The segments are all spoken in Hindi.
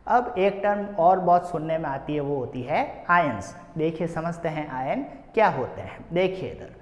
अब एक टर्म और बहुत सुनने में आती है, वो होती है आयंस। देखिए समझते हैं आयन क्या होते हैं। देखिए इधर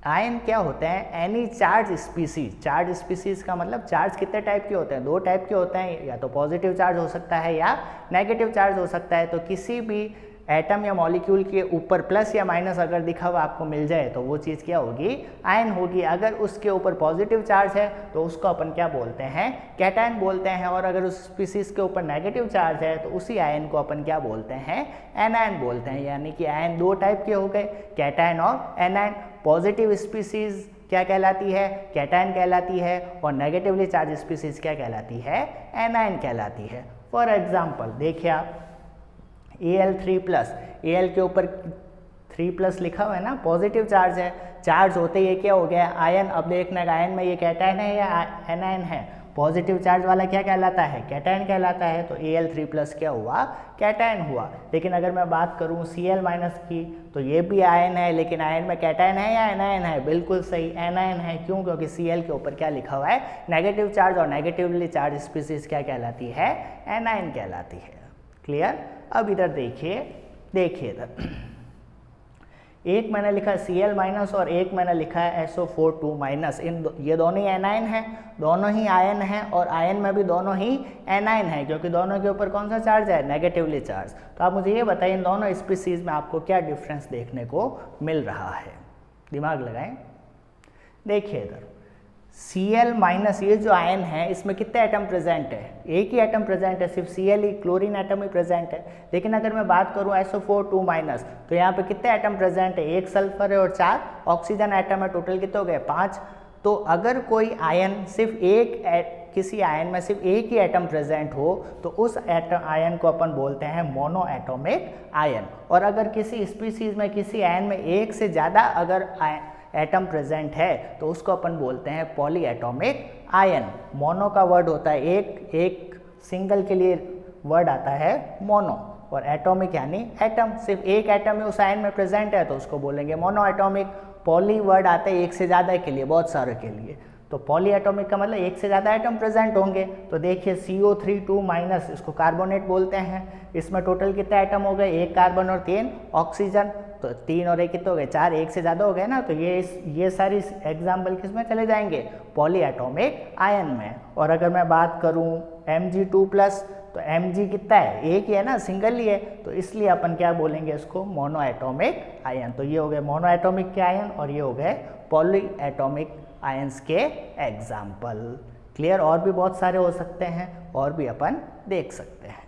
आयन क्या होते हैं, any charge species. Charge species का मतलब चार्ज कितने टाइप के होते हैं, दो टाइप के होते हैं, या तो पॉजिटिव चार्ज हो सकता है या नेगेटिव चार्ज हो सकता है। तो किसी भी एटम या मॉलिक्यूल के ऊपर प्लस या माइनस अगर दिखा हुआ आपको मिल जाए तो वो चीज़ क्या होगी, आयन होगी। अगर उसके ऊपर पॉजिटिव चार्ज है तो उसको अपन क्या बोलते हैं, कैटायन बोलते हैं। और अगर उस स्पीसीज के ऊपर नेगेटिव चार्ज है तो उसी आयन को अपन क्या बोलते हैं, एनायन बोलते हैं। यानी कि आयन दो टाइप के हो गए, कैटायन और एनायन। पॉजिटिव स्पीसीज क्या कहलाती है, कैटायन कहलाती है, और नेगेटिवली चार्ज स्पीसीज क्या कहलाती है, एनायन कहलाती है। फॉर एग्जाम्पल देखिए आप Al3+, Al के ऊपर 3+ लिखा हुआ है ना, पॉजिटिव चार्ज है। चार्ज होते ये क्या हो गया, आयन। अब देखना आयन में ये कैटायन है या एनायन है। पॉजिटिव चार्ज वाला क्या कहलाता है, कैटायन कहलाता है। तो Al3+ क्या हुआ, कैटायन हुआ। लेकिन अगर मैं बात करूं Cl- की, तो ये भी आयन है, लेकिन आयन में कैटायन है या एनायन है, बिल्कुल सही एनायन है। क्यों, क्योंकि Cl के ऊपर क्या लिखा हुआ है, नेगेटिव चार्ज, और नेगेटिवली चार्ज स्पीसीज क्या कहलाती है, एनायन कहलाती है। क्लियर। अब इधर देखिए इधर एक मैंने लिखा है Cl- और एक मैंने लिखा है SO4 इन ये दोनों ही एनायन हैं, दोनों ही आयन हैं, और आयन में भी दोनों ही एनायन है, क्योंकि दोनों के ऊपर कौन सा चार्ज है, नेगेटिवली चार्ज। तो आप मुझे ये बताइए इन दोनों स्पीसीज में आपको क्या डिफरेंस देखने को मिल रहा है, दिमाग लगाएं। देखिए इधर Cl- ये जो आयन है इसमें कितने एटम प्रेजेंट है, एक ही एटम प्रेजेंट है, सिर्फ Cl ही क्लोरीन एटम ही प्रेजेंट है। लेकिन अगर मैं बात करूं SO4 तो यहाँ पे कितने एटम प्रेजेंट है, एक सल्फर है और 4 ऑक्सीजन एटम है। टोटल कितने हो गए, 5। तो अगर कोई आयन सिर्फ किसी आयन में सिर्फ एक ही एटम प्रेजेंट हो तो उस आयन को अपन बोलते हैं मोनो एटॉमिक आयन। और अगर किसी स्पीसीज में किसी आयन में एक से ज़्यादा अगर एटम प्रेजेंट है तो उसको अपन बोलते हैं पॉली एटॉमिक आयन। मोनो का वर्ड होता है एक सिंगल के लिए वर्ड आता है मोनो, और एटॉमिक यानी एटम, सिर्फ एक एटम में उस आयन में प्रेजेंट है तो उसको बोलेंगे मोनो एटॉमिक। पॉली वर्ड आता है एक से ज़्यादा के लिए, बहुत सारे के लिए। तो पॉली एटॉमिक का मतलब एक से ज़्यादा एटम प्रेजेंट होंगे। तो देखिए CO3 इसको कार्बोनेट बोलते हैं। इसमें टोटल कितने एटम हो गए, एक कार्बन और 3 ऑक्सीजन। तो 3 और 1 कितने हो गए, 4, एक से ज़्यादा हो गए ना। तो ये सारी एग्जाम्पल किस में चले जाएंगे, पॉली एटॉमिक आयन में। और अगर मैं बात करूँ Mg2+, तो Mg कितना है, एक ही है ना, सिंगल ही है। तो इसलिए अपन क्या बोलेंगे इसको, मोनो एटॉमिक आयन। तो ये हो गए मोनो एटॉमिक के आयन, और ये हो गए पॉली एटॉमिक आयंस के एग्जाम्पल। क्लियर। और भी बहुत सारे हो सकते हैं, और भी अपन देख सकते हैं।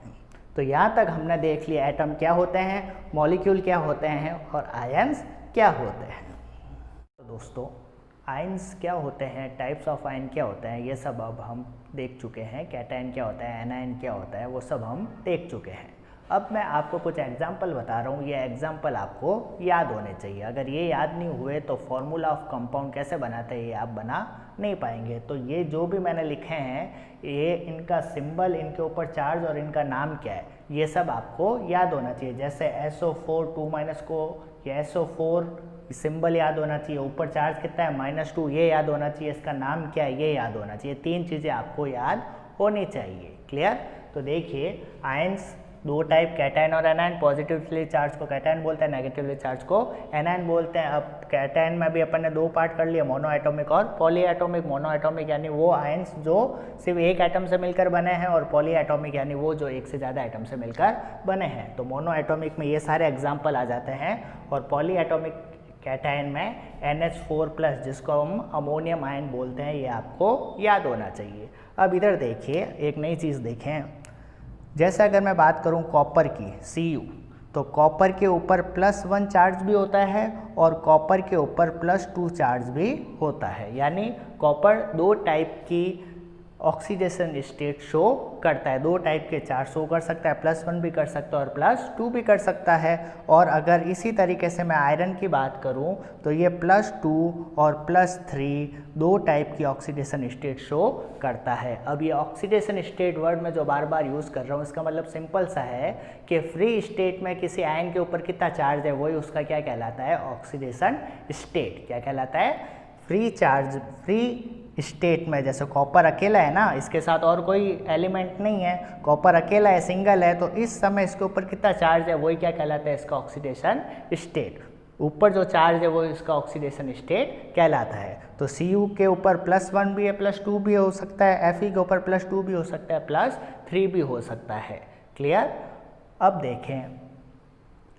तो यहाँ तक हमने देख लिया एटम क्या होते हैं, मॉलिक्यूल क्या होते हैं, और आयंस क्या होते हैं। तो दोस्तों आयंस क्या होते हैं, टाइप्स ऑफ आयन क्या होते हैं, ये सब अब हम देख चुके हैं। कैटायन क्या होता है, एनायन क्या होता है, वो सब हम देख चुके हैं। अब मैं आपको कुछ एग्जाम्पल बता रहा हूँ, ये एग्जाम्पल आपको याद होने चाहिए। अगर ये याद नहीं हुए तो फॉर्मूला ऑफ कंपाउंड कैसे बनाते हैं ये आप बना नहीं पाएंगे। तो ये जो भी मैंने लिखे हैं, ये इनका सिंबल, इनके ऊपर चार्ज और इनका नाम क्या है, ये सब आपको याद होना चाहिए। जैसे SO4 को ये SO4 सिंबल याद होना चाहिए, ऊपर चार्ज कितना है -2, ये याद होना चाहिए, इसका नाम क्या है ये याद होना चाहिए। 3 चीज़ें आपको याद होनी चाहिए। क्लियर। तो देखिए आयंस दो टाइप, कैटायन और एनायन। पॉजिटिवली चार्ज को कैटायन बोलते हैं, नेगेटिवली चार्ज को एनायन बोलते हैं। अब कैटायन में भी अपन ने 2 पार्ट कर लिए, मोनो एटॉमिक और पॉली एटॉमिक। मोनो एटॉमिक यानी वो आयंस जो सिर्फ एक एटम से मिलकर बने हैं, और पॉली एटॉमिक यानी वो जो एक से ज़्यादा एटम से मिलकर बने हैं। तो मोनो एटॉमिक में ये सारे एग्जाम्पल आ जाते हैं, और पॉली एटॉमिक कैटायन में NH4+, जिसको हम अमोनियम आयन बोलते हैं, ये आपको याद होना चाहिए। अब इधर देखिए एक नई चीज़ देखें। जैसे अगर मैं बात करूं कॉपर की, Cu, तो कॉपर के ऊपर +1 चार्ज भी होता है और कॉपर के ऊपर +2 चार्ज भी होता है। यानी कॉपर 2 टाइप की ऑक्सीडेशन स्टेट शो करता है, 2 टाइप के चार्ज शो कर सकता है, +1 भी कर सकता है और +2 भी कर सकता है। और अगर इसी तरीके से मैं आयरन की बात करूं तो ये +2 और +3 2 टाइप की ऑक्सीडेशन स्टेट शो करता है। अब ये ऑक्सीडेशन स्टेट वर्ड में जो बार बार यूज़ कर रहा हूँ, इसका मतलब सिंपल सा है कि फ्री स्टेट में किसी आयन के ऊपर कितना चार्ज है वही उसका क्या कहलाता है, ऑक्सीडेशन स्टेट। क्या कहलाता है, फ्री स्टेट में, जैसे कॉपर अकेला है ना, इसके साथ और कोई एलिमेंट नहीं है, कॉपर अकेला है, सिंगल है, तो इस समय इसके ऊपर कितना चार्ज है वही क्या कहलाता है, इसका ऑक्सीडेशन स्टेट। ऊपर जो चार्ज है वो इसका ऑक्सीडेशन स्टेट कहलाता है। तो Cu के ऊपर +1 भी है, +2 भी हो सकता है, Fe के ऊपर +2 भी हो सकता है, +3 भी हो सकता है। क्लियर। अब देखें,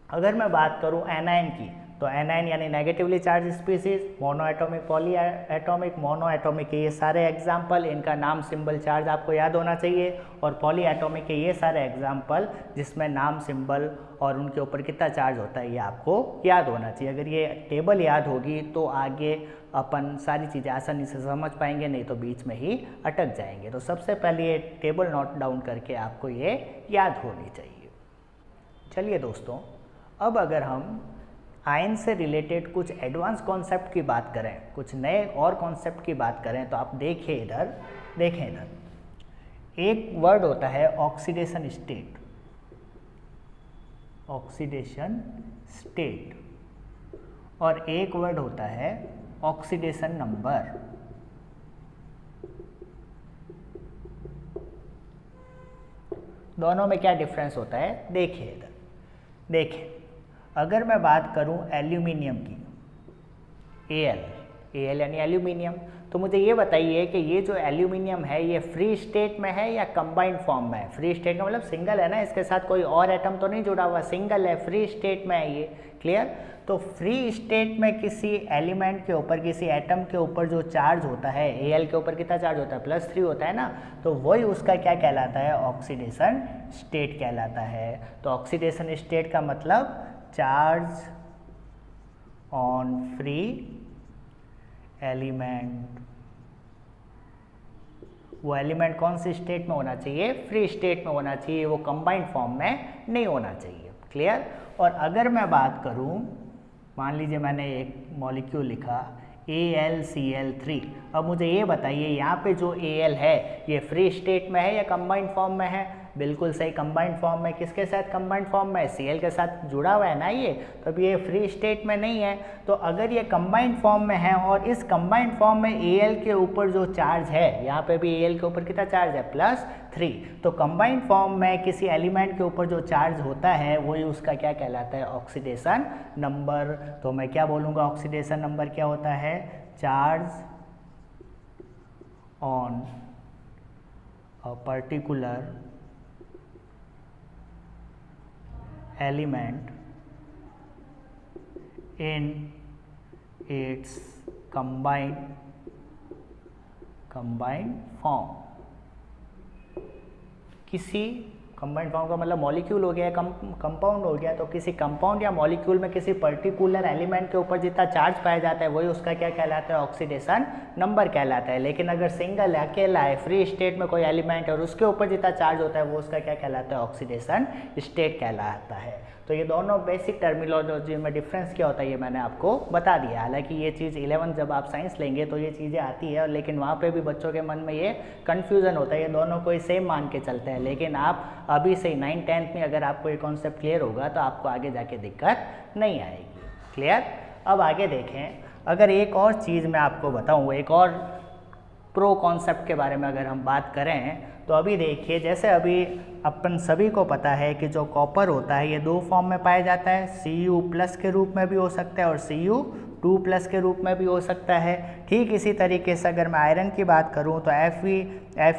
अगर मैं बात करूं एनायन की, तो एनायन यानी negatively charge species, mono atomic, poly atomic, mono atomic, ये सारे एग्जाम्पल, इनका नाम सिंबल चार्ज आपको याद होना चाहिए। और पॉली एटॉमिक के ये सारे एग्जाम्पल जिसमें नाम सिंबल और उनके ऊपर कितना चार्ज होता है ये आपको याद होना चाहिए। अगर ये टेबल याद होगी तो आगे अपन सारी चीज़ें आसानी से समझ पाएंगे, नहीं तो बीच में ही अटक जाएंगे। तो सबसे पहले ये टेबल नोट डाउन करके आपको ये याद होनी चाहिए। चलिए दोस्तों, अब अगर हम आयन से रिलेटेड कुछ एडवांस कॉन्सेप्ट की बात करें, कुछ नए और कॉन्सेप्ट की बात करें, तो आप देखिए इधर, देखें इधर एक वर्ड होता है ऑक्सीडेशन स्टेट, ऑक्सीडेशन स्टेट, और एक वर्ड होता है ऑक्सीडेशन नंबर। दोनों में क्या डिफरेंस होता है देखिए इधर। देखिए, अगर मैं बात करूं एल्यूमिनियम की, Al यानी एल्यूमिनियम, तो मुझे ये बताइए कि ये जो एल्यूमिनियम है ये फ्री स्टेट में है या कंबाइंड फॉर्म में है। फ्री स्टेट का मतलब सिंगल है ना, इसके साथ कोई और एटम तो नहीं जुड़ा हुआ, सिंगल है, फ्री स्टेट में है ये। क्लियर। तो फ्री स्टेट में किसी एलिमेंट के ऊपर, किसी एटम के ऊपर जो चार्ज होता है, Al के ऊपर कितना चार्ज होता है, +3 होता है ना, तो वही उसका क्या कहलाता है, ऑक्सीडेशन स्टेट कहलाता है। तो ऑक्सीडेशन स्टेट का मतलब चार्ज ऑन फ्री एलिमेंट। वो एलिमेंट कौन सी स्टेट में होना चाहिए, फ्री स्टेट में होना चाहिए, वो कंबाइंड फॉर्म में नहीं होना चाहिए। क्लियर। और अगर मैं बात करूं, मान लीजिए मैंने एक मॉलिक्यूल लिखा AlCl3, अब मुझे ये बताइए यहाँ पे जो Al है ये फ्री स्टेट में है या कंबाइंड फॉर्म में है। बिल्कुल सही, कंबाइंड फॉर्म में। किसके साथ कंबाइंड फॉर्म में, Cl के साथ जुड़ा हुआ है ना ये, तो अब ये फ्री स्टेट में नहीं है। तो अगर ये कंबाइंड फॉर्म में है और इस कंबाइंड फॉर्म में Al के ऊपर जो चार्ज है, यहाँ पे भी Al के ऊपर कितना चार्ज है, +3, तो कंबाइंड फॉर्म में किसी एलिमेंट के ऊपर जो चार्ज होता है वही उसका क्या कहलाता है, ऑक्सीडेशन नंबर। तो मैं क्या बोलूँगा, ऑक्सीडेशन नंबर क्या होता है, charge on a particular element in its combined form। किसी कंबाइंड फॉर्म का मतलब मॉलिक्यूल हो गया, कंपाउंड हो गया, तो किसी कंपाउंड या मॉलिक्यूल में किसी पर्टिकुलर एलिमेंट के ऊपर जितना चार्ज पाया जाता है वही उसका क्या कहलाता है, ऑक्सीडेशन नंबर कहलाता है। लेकिन अगर सिंगल है, अकेला है, फ्री स्टेट में कोई एलिमेंट है और उसके ऊपर जितना चार्ज होता है वो उसका क्या कहलाता है, ऑक्सीडेशन स्टेट कहलाता है। तो ये दोनों बेसिक टर्मिनोलॉजी में डिफरेंस क्या होता है ये मैंने आपको बता दिया। हालांकि ये चीज़ 11 जब आप साइंस लेंगे तो ये चीज़ें आती है, लेकिन वहाँ पे भी बच्चों के मन में ये कन्फ्यूज़न होता है, ये दोनों को सेम मान के चलते हैं। लेकिन आप अभी से 9th 10th में अगर आपको ये कॉन्सेप्ट क्लियर होगा तो आपको आगे जाके दिक्कत नहीं आएगी। क्लियर। अब आगे देखें, अगर एक और चीज़ मैं आपको बताऊँ, एक और प्रो कॉन्सेप्ट के बारे में अगर हम बात करें, तो अभी देखिए, जैसे अभी अपन सभी को पता है कि जो कॉपर होता है ये 2 फॉर्म में पाया जाता है, Cu+ के रूप में भी हो सकता है और Cu2+ के रूप में भी हो सकता है। ठीक इसी तरीके से अगर मैं आयरन की बात करूं तो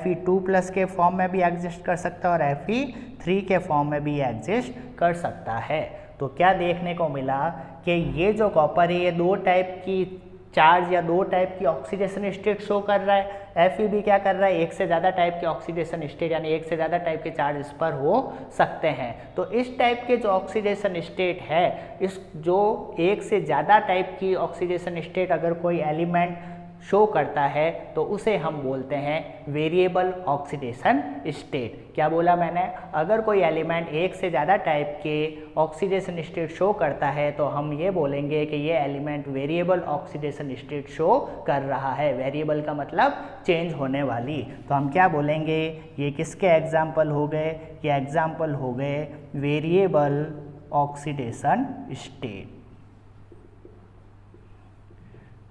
Fe2+ के फॉर्म में भी एग्जिस्ट कर सकता है और Fe3 के फॉर्म में भी एग्जिस्ट कर सकता है। तो क्या देखने को मिला कि ये जो कॉपर है ये 2 टाइप की चार्ज या 2 टाइप की ऑक्सीडेशन स्टेट शो कर रहा है। Fe भी क्या कर रहा है, 1 से ज़्यादा टाइप के ऑक्सीडेशन स्टेट यानी 1 से ज़्यादा टाइप के चार्ज इस पर हो सकते हैं। तो इस टाइप के जो ऑक्सीडेशन स्टेट है, इस जो 1 से ज़्यादा टाइप की ऑक्सीडेशन स्टेट अगर कोई एलिमेंट शो करता है तो उसे हम बोलते हैं वेरिएबल ऑक्सीडेशन स्टेट। क्या बोला मैंने, अगर कोई एलिमेंट 1 से ज़्यादा टाइप के ऑक्सीडेशन स्टेट शो करता है तो हम ये बोलेंगे कि ये element variable oxidation state show कर रहा है। वेरिएबल का मतलब चेंज होने वाली। तो हम क्या बोलेंगे, ये किसके एग्जाम्पल हो गए, ये एग्जाम्पल हो गए variable oxidation state.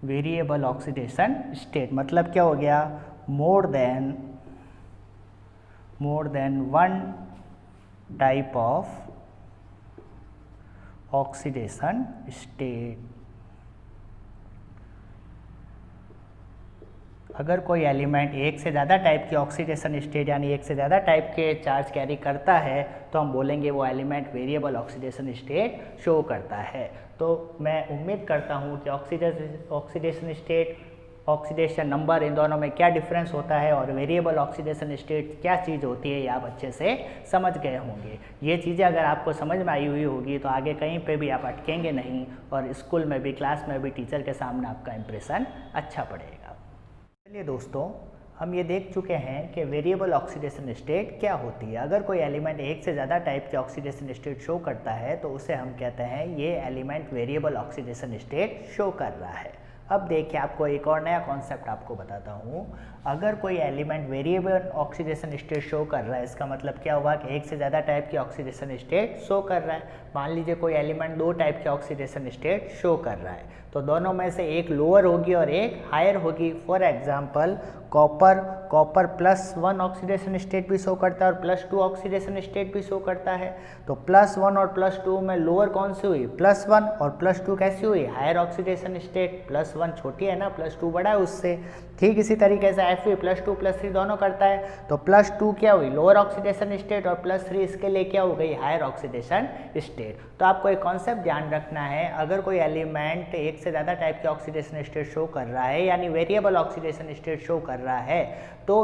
Variable oxidation state मतलब क्या हो गया, more than one type of oxidation state. अगर कोई एलिमेंट एक से ज़्यादा टाइप की ऑक्सीडेशन स्टेट यानी एक से ज़्यादा टाइप के चार्ज कैरी करता है तो हम बोलेंगे वो element variable oxidation state show करता है। तो मैं उम्मीद करता हूँ कि ऑक्सीडेशन स्टेट, ऑक्सीडेशन नंबर, इन दोनों में क्या डिफरेंस होता है और वेरिएबल ऑक्सीडेशन स्टेट क्या चीज़ होती है ये आप अच्छे से समझ गए होंगे। ये चीज़ें अगर आपको समझ में आई हुई होगी तो आगे कहीं पे भी आप अटकेंगे नहीं और स्कूल में भी, क्लास में भी टीचर के सामने आपका इंप्रेशन अच्छा पड़ेगा। चलिए दोस्तों, हम ये देख चुके हैं कि वेरिएबल ऑक्सीडेशन स्टेट क्या होती है। अगर कोई एलिमेंट एक से ज़्यादा टाइप के ऑक्सीडेशन स्टेट शो करता है तो उसे हम कहते हैं ये element variable oxidation state show कर रहा है। अब देखिए, आपको एक और नया कॉन्सेप्ट आपको बताता हूँ। अगर कोई element variable oxidation state show कर रहा है, इसका मतलब क्या हुआ कि एक से ज़्यादा टाइप की ऑक्सीडेशन स्टेट शो कर रहा है। मान लीजिए कोई एलिमेंट दो टाइप के ऑक्सीडेशन स्टेट शो कर रहा है तो दोनों में से एक लोअर होगी और एक हायर होगी। For example copper +1 oxidation state भी शो करता है और +2 ऑक्सीडेशन स्टेट भी शो करता है। तो +1 और +2 में लोअर कौन सी हुई, +1, और +2 कैसी हुई, हायर ऑक्सीडेशन स्टेट। +1 छोटी है ना, +2 बड़ा है उससे। ठीक इसी तरीके से Fe +2 +3 दोनों करता है तो +2 क्या हुई, लोअर ऑक्सीडेशन स्टेट, और +3 इसके लिए क्या हो गई, हायर ऑक्सीडेशन स्टेट। तो आपको एक कॉन्सेप्ट ध्यान रखना है, अगर कोई एलिमेंट एक से ज़्यादा टाइप के ऑक्सीडेशन स्टेट शो कर रहा है यानी वेरिएबल ऑक्सीडेशन स्टेट शो कर रहा है तो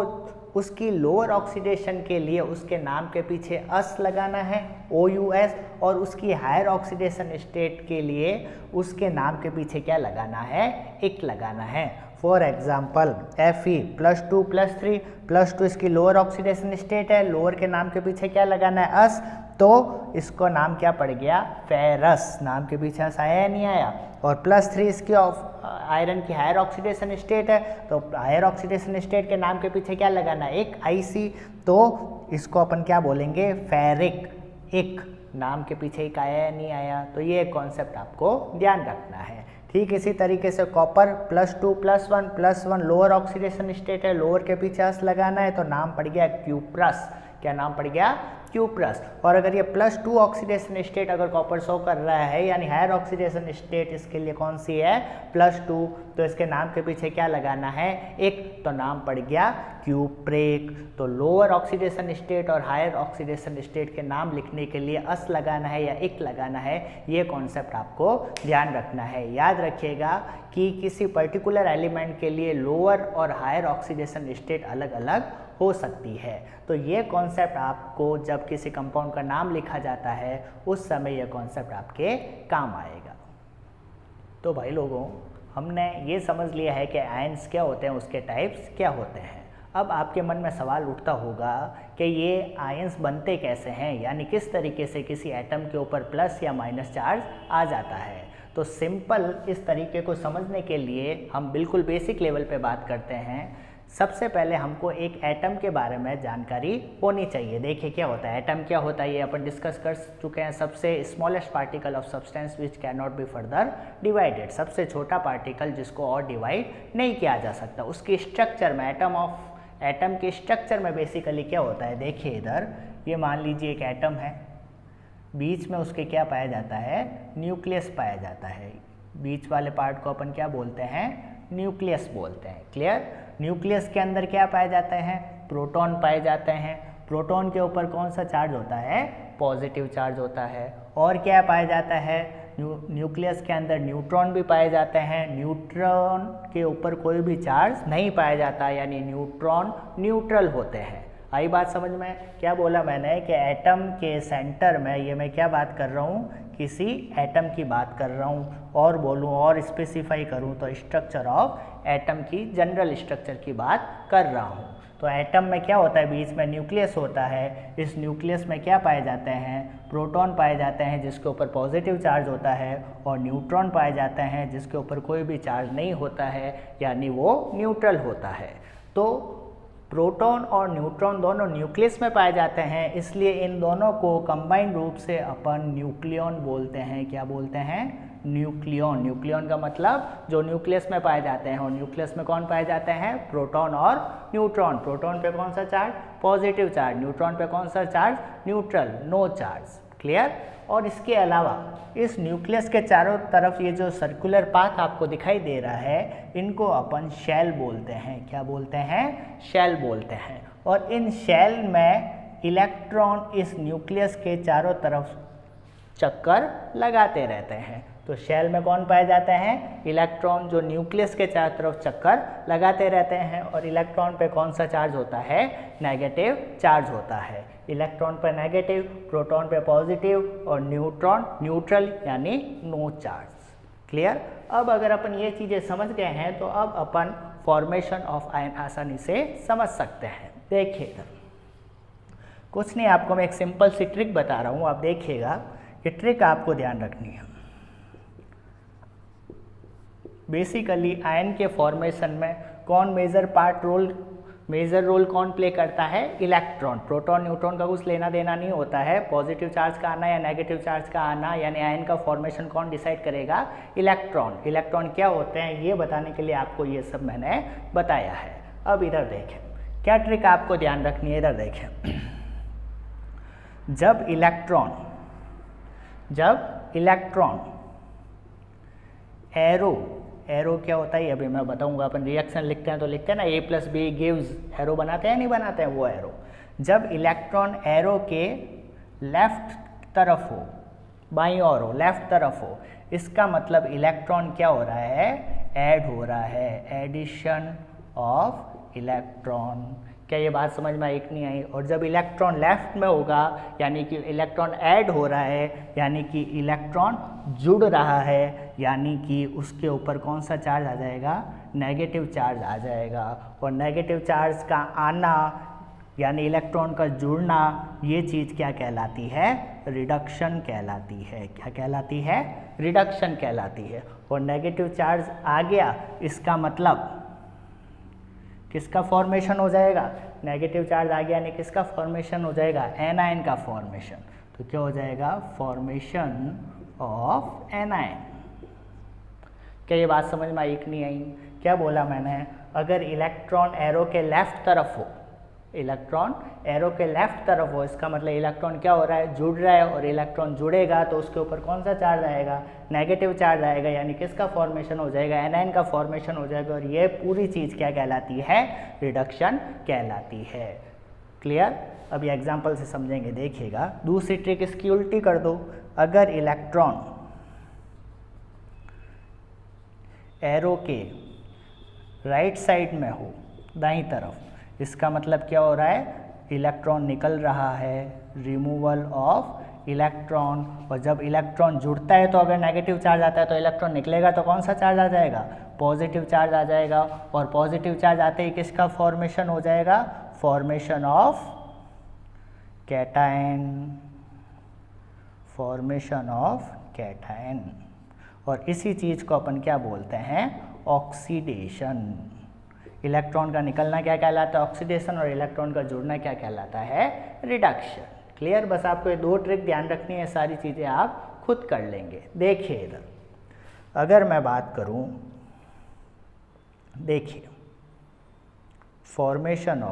उसकी लोअर ऑक्सीडेशन के लिए उसके नाम के पीछे अस लगाना है, OUS, और उसकी हायर ऑक्सीडेशन स्टेट के लिए उसके नाम के पीछे क्या लगाना है, इक लगाना है। फॉर एग्जाम्पल Fe +2 +3, +2 इसकी लोअर ऑक्सीडेशन स्टेट है, लोअर के नाम के पीछे क्या लगाना है, अस, तो इसको नाम क्या पड़ गया, फेरस। नाम के पीछे अस आया या नहीं आया। और +3 इसकी आयरन की हायर ऑक्सीडेशन स्टेट है तो हायर ऑक्सीडेशन स्टेट के नाम के पीछे क्या लगाना है, एक Ic, तो इसको अपन क्या बोलेंगे, फेरिक। एक नाम के पीछे एक आया या नहीं आया। तो ये कॉन्सेप्ट आपको ध्यान रखना है। ठीक इसी तरीके से कॉपर +2 +1 लोअर ऑक्सीडेशन स्टेट है, लोअर के पीछे अस लगाना है तो नाम पड़ गया क्यूप्रस। क्या नाम पड़ गया, क्यूप्रस। और अगर ये +2 ऑक्सीडेशन स्टेट अगर कॉपर शो कर रहा है यानी हायर ऑक्सीडेशन स्टेट इसके लिए कौन सी है, +2, तो इसके नाम के पीछे क्या लगाना है, एक, तो नाम पड़ गया क्यूप्रेक। तो लोअर ऑक्सीडेशन स्टेट और हायर ऑक्सीडेशन स्टेट के नाम लिखने के लिए अस लगाना है या एक लगाना है, ये कॉन्सेप्ट आपको ध्यान रखना है। याद रखिएगा कि किसी पर्टिकुलर एलिमेंट के लिए लोअर और हायर ऑक्सीडेशन स्टेट अलग अलग हो सकती है। तो ये कॉन्सेप्ट आपको जब किसी कंपाउंड का नाम लिखा जाता है उस समय ये कॉन्सेप्ट आपके काम आएगा। तो भाई लोगों, हमने ये समझ लिया है कि आयंस क्या होते हैं, उसके टाइप्स क्या होते हैं। अब आपके मन में सवाल उठता होगा कि ये आयंस बनते कैसे हैं, यानी किस तरीके से किसी एटम के ऊपर प्लस या माइनस चार्ज आ जाता है। तो सिंपल इस तरीके को समझने के लिए हम बिल्कुल बेसिक लेवल पे बात करते हैं। सबसे पहले हमको एक एटम के बारे में जानकारी होनी चाहिए। देखिए क्या होता है एटम, क्या होता है ये अपन डिस्कस कर चुके हैं। सबसे smallest particle of substance which can not be further divided, सबसे छोटा पार्टिकल जिसको और डिवाइड नहीं किया जा सकता। उसकी स्ट्रक्चर में एटम के स्ट्रक्चर में बेसिकली क्या होता है, देखिए इधर ये मान लीजिए एक एटम है, बीच में उसके क्या पाया जाता है, न्यूक्लियस पाया जाता है। बीच वाले पार्ट को अपन क्या बोलते हैं, न्यूक्लियस बोलते हैं। क्लियर। न्यूक्लियस के अंदर क्या पाए जाते हैं, प्रोटॉन पाए जाते हैं। प्रोटॉन के ऊपर कौन सा चार्ज होता है, पॉजिटिव चार्ज होता है। और क्या पाया जाता है, न्यूक्लियस के अंदर न्यूट्रॉन भी पाए जाते हैं। न्यूट्रॉन के ऊपर कोई भी चार्ज नहीं पाया जाता, यानी न्यूट्रॉन न्यूट्रल होते हैं। आई बात समझ में। क्या बोला मैंने कि एटम के सेंटर में, ये मैं क्या बात कर रहा हूँ, किसी एटम की बात कर रहा हूँ। और बोलूँ और स्पेसिफाई करूँ तो स्ट्रक्चर ऑफ एटम की, जनरल स्ट्रक्चर की बात कर रहा हूँ। तो एटम में क्या होता है, बीच में न्यूक्लियस होता है। इस न्यूक्लियस में क्या पाए जाते हैं, प्रोटॉन पाए जाते हैं जिसके ऊपर पॉजिटिव चार्ज होता है, और न्यूट्रॉन पाए जाते हैं जिसके ऊपर कोई भी चार्ज नहीं होता है, यानी वो न्यूट्रल होता है। तो प्रोटॉन और न्यूट्रॉन दोनों न्यूक्लियस में पाए जाते हैं, इसलिए इन दोनों को कंबाइंड रूप से अपन न्यूक्लियॉन बोलते हैं। क्या बोलते हैं, न्यूक्लियन। न्यूक्लियन का मतलब जो न्यूक्लियस में पाए जाते हैं, और न्यूक्लियस में कौन पाए जाते हैं? प्रोटॉन और न्यूट्रॉन। प्रोटॉन पे कौन सा चार्ज? Positive charge. न्यूट्रॉन पे कौन सा charge? Neutral, no charge. Clear? और इसके अलावा इस न्यूक्लियस के चारों तरफ ये जो सर्कुलर पाथ आपको दिखाई दे रहा है, इनको अपन शेल बोलते हैं। क्या बोलते हैं? शेल बोलते हैं। और इन शेल में इलेक्ट्रॉन इस न्यूक्लियस के चारों तरफ चक्कर लगाते रहते हैं। तो शेल में कौन पाए जाते हैं? इलेक्ट्रॉन, जो न्यूक्लियस के चारों तरफ चक्कर लगाते रहते हैं। और इलेक्ट्रॉन पे कौन सा चार्ज होता है? नेगेटिव चार्ज होता है। इलेक्ट्रॉन पर नेगेटिव, प्रोटॉन पे पॉजिटिव और न्यूट्रॉन न्यूट्रल यानी नो चार्ज। क्लियर? अब अगर अपन ये चीज़ें समझ गए हैं तो अब अपन फॉर्मेशन ऑफ आयन आसानी से समझ सकते हैं। देखिए कुछ नहीं, आपको मैं एक सिंपल सी ट्रिक बता रहा हूँ, आप देखिएगा। ये ट्रिक आपको ध्यान रखनी है। बेसिकली आयन के फॉर्मेशन में कौन मेजर रोल कौन प्ले करता है? इलेक्ट्रॉन। प्रोटॉन न्यूट्रॉन का कुछ लेना देना नहीं होता है। पॉजिटिव चार्ज का आना या नेगेटिव चार्ज का आना, यानी आयन का फॉर्मेशन कौन डिसाइड करेगा? इलेक्ट्रॉन। इलेक्ट्रॉन क्या होते हैं ये बताने के लिए आपको ये सब मैंने बताया है। अब इधर देखें, क्या ट्रिक आपको ध्यान रखनी है। इधर देखें, जब इलेक्ट्रॉन एरो क्या होता है अभी मैं बताऊंगा। अपन रिएक्शन लिखते हैं तो लिखते हैं ना A+B गिव्स, एरो बनाते हैं नहीं बनाते हैं, वो एरो। जब इलेक्ट्रॉन एरो के लेफ्ट तरफ हो, बाईं ओर हो, लेफ्ट तरफ हो, इसका मतलब इलेक्ट्रॉन क्या हो रहा है? ऐड हो रहा है, एडिशन ऑफ इलेक्ट्रॉन। क्या ये बात समझ में आई कि नहीं आई? और जब इलेक्ट्रॉन लेफ्ट में होगा यानी कि इलेक्ट्रॉन ऐड हो रहा है, यानी कि इलेक्ट्रॉन जुड़ रहा है, यानी कि उसके ऊपर कौन सा चार्ज आ जाएगा? नेगेटिव चार्ज आ जाएगा। और नेगेटिव चार्ज का आना यानी इलेक्ट्रॉन का जुड़ना, ये चीज़ क्या कहलाती है? रिडक्शन कहलाती है। क्या कहलाती है? रिडक्शन कहलाती है। और नेगेटिव चार्ज आ गया, इसका मतलब किसका फॉर्मेशन हो जाएगा? नेगेटिव चार्ज आ गया यानी किसका फॉर्मेशन हो जाएगा? एनायन का फॉर्मेशन। तो क्या हो जाएगा? Formation of anion. क्या ये बात समझ में आई कि नहीं आई? क्या बोला मैंने? अगर इलेक्ट्रॉन एरो के लेफ्ट तरफ हो, इलेक्ट्रॉन एरो के लेफ्ट तरफ हो, इसका मतलब इलेक्ट्रॉन क्या हो रहा है? जुड़ रहा है। और इलेक्ट्रॉन जुड़ेगा तो उसके ऊपर कौन सा चार्ज आएगा? नेगेटिव चार्ज आएगा, यानी किसका फॉर्मेशन हो जाएगा? एनायन का फॉर्मेशन हो जाएगा। और ये पूरी चीज़ क्या कहलाती है? रिडक्शन कहलाती है। क्लियर? अब ये एग्जाम्पल से समझेंगे, देखिएगा। दूसरी ट्रिक इसकी उल्टी कर दो। अगर इलेक्ट्रॉन एरो के राइट साइड में हो, दाईं तरफ, इसका मतलब क्या हो रहा है? इलेक्ट्रॉन निकल रहा है, रिमूवल ऑफ इलेक्ट्रॉन। और जब इलेक्ट्रॉन जुड़ता है तो अगर नेगेटिव चार्ज आता है तो इलेक्ट्रॉन निकलेगा तो कौन सा चार्ज आ जाएगा? पॉजिटिव चार्ज आ जाएगा। और पॉजिटिव चार्ज आते ही किसका फॉर्मेशन हो जाएगा? Formation of cation. Formation of cation. और इसी चीज़ को अपन क्या बोलते हैं? ऑक्सीडेशन। इलेक्ट्रॉन का निकलना क्या कहलाता है? ऑक्सीडेशन। और इलेक्ट्रॉन का जुड़ना क्या कहलाता है? रिडक्शन। क्लियर? बस आपको ये दो ट्रिक ध्यान रखनी है, सारी चीज़ें आप खुद कर लेंगे। देखिए इधर, अगर मैं बात करूं, देखिए फॉर्मेशन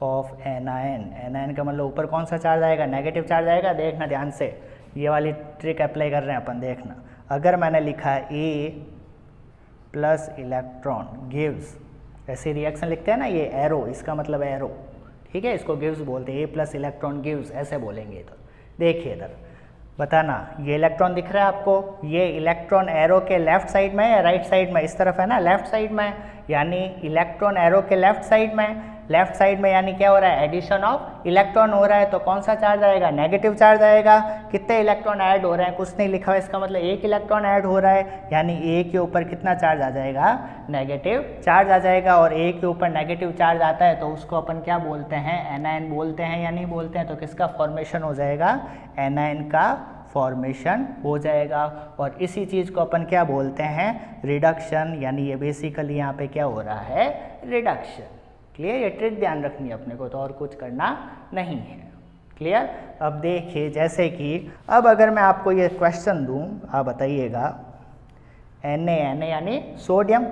ऑफ एनायन। एनायन का मतलब ऊपर कौन सा चार्ज आएगा? नेगेटिव चार्ज आएगा। देखना ध्यान से, ये वाली ट्रिक अप्लाई कर रहे हैं अपन। देखना, अगर मैंने लिखा A+ इलेक्ट्रॉन गिव्स, ऐसे रिएक्शन लिखते हैं ना, ये एरो, इसका मतलब एरो, ठीक है, इसको गिव्स बोलते हैं। A+ इलेक्ट्रॉन गिव्स ऐसे बोलेंगे। तो देखिए इधर, बताना, ये इलेक्ट्रॉन दिख रहा है आपको? ये इलेक्ट्रॉन एरो के लेफ्ट साइड में या राइट साइड में? इस तरफ है ना, लेफ्ट साइड में। यानी इलेक्ट्रॉन एरो के लेफ्ट साइड में, लेफ्ट साइड में यानी क्या हो रहा है? एडिशन ऑफ इलेक्ट्रॉन हो रहा है। तो कौन सा चार्ज आएगा? नेगेटिव चार्ज आएगा। कितने इलेक्ट्रॉन ऐड हो रहे हैं? कुछ नहीं लिखा हुआ, इसका मतलब एक इलेक्ट्रॉन ऐड हो रहा है, यानी ए के ऊपर कितना चार्ज आ जाएगा? नेगेटिव चार्ज आ जाएगा। और ए के ऊपर नेगेटिव चार्ज आता है तो उसको अपन क्या बोलते हैं? एनायन बोलते हैं या नहीं बोलते हैं? तो किसका फॉर्मेशन हो जाएगा? एनायन का फॉर्मेशन हो जाएगा। और इसी चीज़ को अपन क्या बोलते हैं? रिडक्शन। यानी ये बेसिकली यहाँ पे क्या हो रहा है? रिडक्शन। क्लियर? ये ट्रिक ध्यान रखनी है अपने को, तो और कुछ करना नहीं है। क्लियर। अब देखिए जैसे कि अब अगर मैं आपको ये क्वेश्चन दूं, आप बताइएगा Na यानी सोडियम,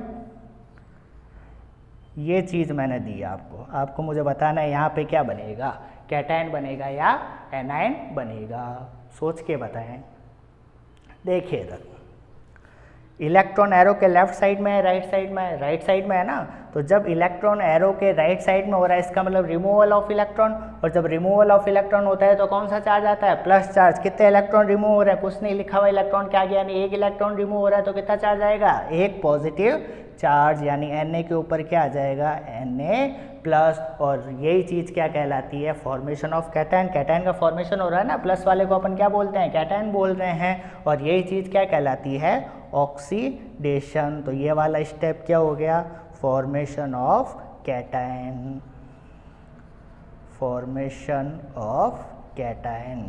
ये चीज़ मैंने दी आपको मुझे बताना है यहाँ पे क्या बनेगा, कैटायन बनेगा या एनायन बनेगा, सोच के बताएं। देखिए इधर इलेक्ट्रॉन एरो के लेफ्ट साइड में है, राइट साइड में है, राइट साइड में है ना, तो जब इलेक्ट्रॉन एरो के राइट साइड में हो रहा है इसका मतलब रिमूवल ऑफ इलेक्ट्रॉन, और जब रिमूवल ऑफ इलेक्ट्रॉन होता है तो कौन सा चार्ज आता है, प्लस चार्ज। कितने इलेक्ट्रॉन रिमूव हो रहे हैं, कुछ नहीं लिखा हुआ, इलेक्ट्रॉन क्या गया, यानी एक इलेक्ट्रॉन रिमूव हो रहा है तो कितना चार्ज आएगा, एक पॉजिटिव चार्ज, यानी Na के ऊपर क्या आ जाएगा, Na प्लस। और यही चीज़ क्या कहलाती है, फॉर्मेशन ऑफ कैटायन। कैटायन का फॉर्मेशन हो रहा है ना, प्लस वाले को अपन क्या बोलते हैं, कैटायन बोल रहे हैं, और यही चीज़ क्या कहलाती है, ऑक्सीडेशन। तो ये वाला स्टेप क्या हो गया, formation of cation, formation of cation.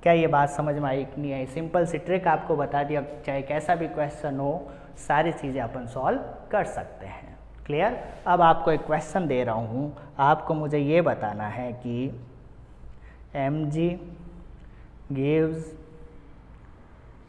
क्या ये बात समझ में आई कि नहीं आई, सिंपल सी ट्रिक आपको बता दिया, चाहे कैसा भी क्वेश्चन हो सारी चीज़ें अपन सॉल्व कर सकते हैं, क्लियर। अब आपको एक क्वेश्चन दे रहा हूँ, आपको मुझे ये बताना है कि Mg गिव्स,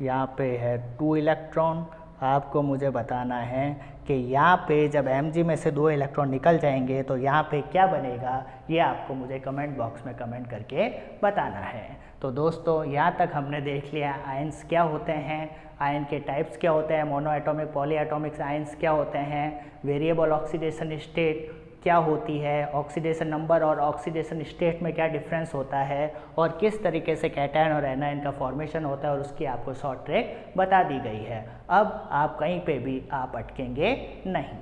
यहाँ पे है 2 इलेक्ट्रॉन, आपको मुझे बताना है कि यहाँ पे जब Mg में से 2 इलेक्ट्रॉन निकल जाएंगे तो यहाँ पे क्या बनेगा, ये आपको मुझे कमेंट बॉक्स में कमेंट करके बताना है। तो दोस्तों यहाँ तक हमने देख लिया आयंस क्या होते हैं, आयन के टाइप्स क्या होते हैं, mono atomic poly atomic ions क्या होते हैं, वेरिएबल ऑक्सीडेशन स्टेट क्या होती है, ऑक्सीडेशन नंबर और ऑक्सीडेशन स्टेट में क्या डिफरेंस होता है, और किस तरीके से कैटायन और एनायन का फॉर्मेशन होता है, और उसकी आपको शॉर्ट ट्रिक बता दी गई है। अब आप कहीं पे भी आप अटकेंगे नहीं।